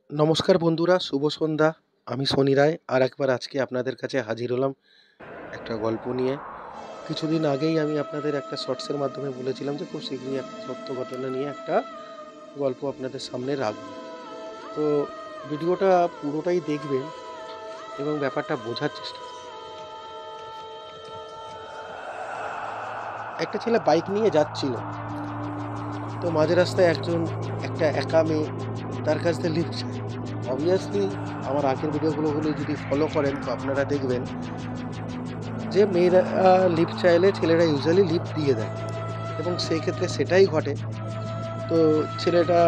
নমস্কার বন্ধুরা, শুভ সন্ধ্যা। আমি শনি রায় আর একবার আজকে আপনাদের কাছে হাজির হলাম একটা গল্প নিয়ে। কিছুদিন আগেই আমি আপনাদের একটা শর্টসের মাধ্যমে বলেছিলাম যে খুব শীঘ্রই একটা সত্য ঘটনা নিয়ে একটা গল্প আপনাদের সামনে রাখবো। তো ভিডিওটা পুরোটাই দেখবেন এবং ব্যাপারটা বোঝার চেষ্টা করবেন। একটা ছেলে বাইক নিয়ে যাচ্ছিল, তো মাঝ রাস্তায় একটা একা মেয়ে তার কাছ থেকে লিফট চায়। অবভিয়াসলি আমার আগের ভিডিওগুলো যদি ফলো করেন তো আপনারা দেখবেন যে মেয়েরা লিফট চাইলে ছেলেরা ইউজুয়ালি লিফট দিয়ে দেয় এবং সেই ক্ষেত্রে সেটাই ঘটে। তো ছেলেটা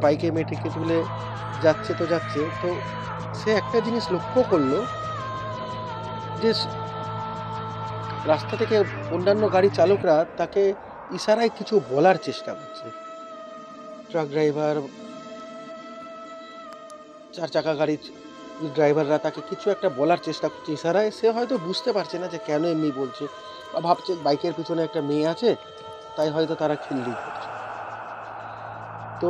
বাইকে মেয়েটিকে তুলে যাচ্ছে তো সে একটা জিনিস লক্ষ্য করলো যে রাস্তা থেকে অন্যান্য গাড়ি চালকরা তাকে ইশারায় কিছু বলার চেষ্টা করছে। ট্রাক ড্রাইভার, চার চাকা গাড়ির ড্রাইভাররা তাকে কিছু একটা বলার চেষ্টা করছে ইশারায়। সে হয়তো বুঝতে পারছে না যে কেন এমনি বলছে, বা ভাবছে বাইকের পিছনে একটা মেয়ে আছে তাই হয়তো তারা খিল্লি করছে। তো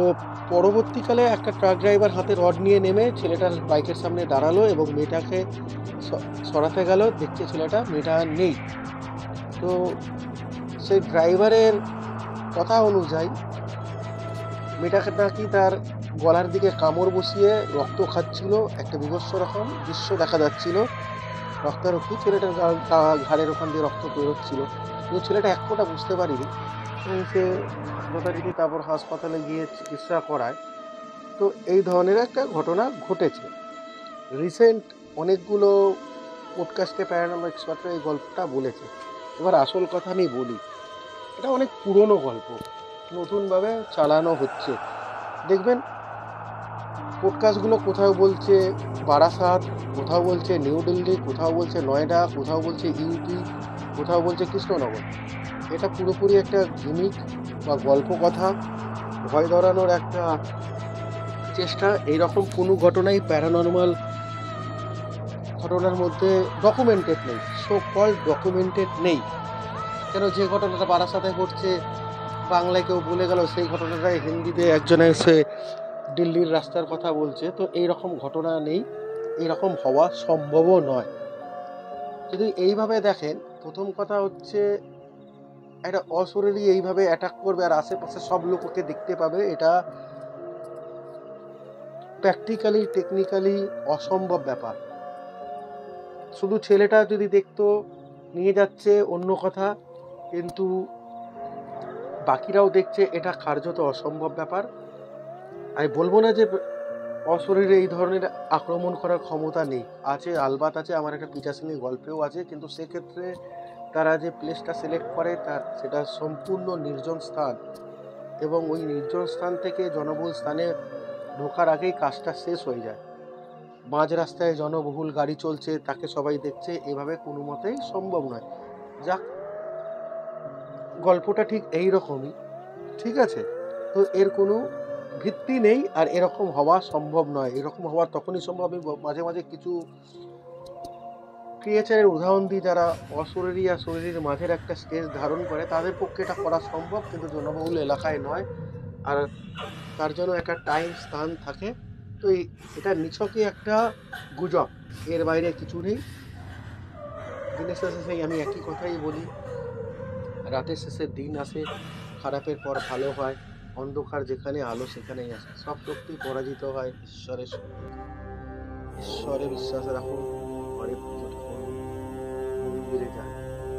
পরবর্তীকালে একটা ট্রাক ড্রাইভার হাতে রড নিয়ে নেমে ছেলেটার বাইকের সামনে দাঁড়ালো এবং মেয়েটাকে সরাতে গেল। দেখছে ছেলেটা, মেয়েটা নেই। তো সেই ড্রাইভারের কথা অনুযায়ী মেয়েটাকে নাকি তার গলার দিকে কামড় বসিয়ে রক্ত খাচ্ছিল। একটা বিভৎস রকম দৃশ্য দেখা যাচ্ছিল, রক্তারক্তি। ছেলেটার ঘাড়ের ওখান দিয়ে রক্ত বেরোচ্ছিল, কিন্তু ছেলেটা এক ফোঁটা বুঝতে পারিনি এবং সে যথারীতি তারপর হাসপাতালে গিয়ে চিকিৎসা করায়। তো এই ধরনের একটা ঘটনা ঘটেছে। রিসেন্ট অনেকগুলো পডকাস্টে প্যারানর্মাল এক্সপার্টরা এই গল্পটা বলেছে। এবার আসল কথা আমি বলি, এটা অনেক পুরনো গল্প, নতুনভাবে চালানো হচ্ছে। দেখবেন পডকাস্টগুলো কোথাও বলছে বারাসাত, কোথাও বলছে নিউ দিল্লি, কোথাও বলছে নয়ডা, কোথাও বলছে ইউপি, কোথাও বলছে কৃষ্ণনগর। এটা পুরোপুরি একটা গিমিক বা গল্প কথা, ভয় ধরানোর একটা চেষ্টা। এইরকম কোনো ঘটনাই প্যারানর্মাল ঘটনার মধ্যে ডকুমেন্টেড নেই, সো কল্ড ডকুমেন্টেড নেই। কেন, যে ঘটনাটা বারাসাতে ঘটছে বাংলায় কেউ বলে গেল, সেই ঘটনাটাই হিন্দিতে একজনে এসে দিল্লির রাস্তার কথা বলছে। তো এইরকম ঘটনা নেই, এইরকম হওয়া সম্ভবও নয়। যদি এইভাবে দেখেন, প্রথম কথা হচ্ছে একটা অশরীরী এইভাবে অ্যাটাক করবে আর আশেপাশে সব লোককে দেখতে পাবে, এটা প্র্যাকটিক্যালি টেকনিক্যালি অসম্ভব ব্যাপার। শুধু ছেলেটা যদি দেখতো নিয়ে যাচ্ছে অন্য কথা, কিন্তু বাকিরাও দেখছে, এটা কার্যত অসম্ভব ব্যাপার। আমি বলবো না যে অশরীরে এই ধরনের আক্রমণ করার ক্ষমতা নেই, আছে, আলবাত আছে। আমার একটা পিটা সিংয়ের গল্পেও আছে, কিন্তু সেক্ষেত্রে তারা যে প্লেসটা সিলেক্ট করে সেটা সম্পূর্ণ নির্জন স্থান এবং ওই নির্জন স্থান থেকে জনবহুল স্থানে ঢোকার আগেই কাজটা শেষ হয়ে যায়। মাঝ রাস্তায় জনবহুল গাড়ি চলছে, তাকে সবাই দেখছে, এভাবে কোনো মতেই সম্ভব নয়। যাক, গল্পটা ঠিক এই রকমই, ঠিক আছে? তো এর কোনো ভিত্তি নেই আর এরকম হওয়া সম্ভব নয়। এরকম হওয়ার তখনই সম্ভব, আমি মাঝে মাঝে কিছু ক্রিয়েচারের উদাহরণ দিই যারা অশরীরী আর শরীরের মাঝের একটা স্টেজ ধারণ করে, তাদের পক্ষে এটা করা সম্ভব, কিন্তু জনবহুল এলাকায় নয়। আর তার জন্য একটা টাইম স্থান থাকে। তো এটা নিছকই একটা গুজব, এর বাইরে কিছু নেই। দিনের শেষে সেই আমি একই কথাই বলি, রাতের শেষে দিন আসে, খারাপের পর ভালো হয়, অন্ধকার যেখানে আলো সেখানেই আসে, সব শক্তি পরাজিত হয় ঈশ্বরের শক্তিতে। ঈশ্বরে বিশ্বাস রাখুন, ঘরে পুজো করুন, মন্দিরে যান।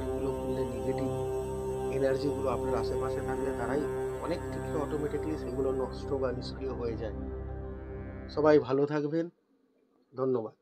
এগুলো করলে নেগেটিভ এনার্জিগুলো আপনার আশেপাশে থাকলে তারাই অনেক থেকে অটোমেটিকলি সেগুলো নষ্ট বা নিষ্ক্রিয় হয়ে যায়। সবাই ভালো থাকবেন, ধন্যবাদ।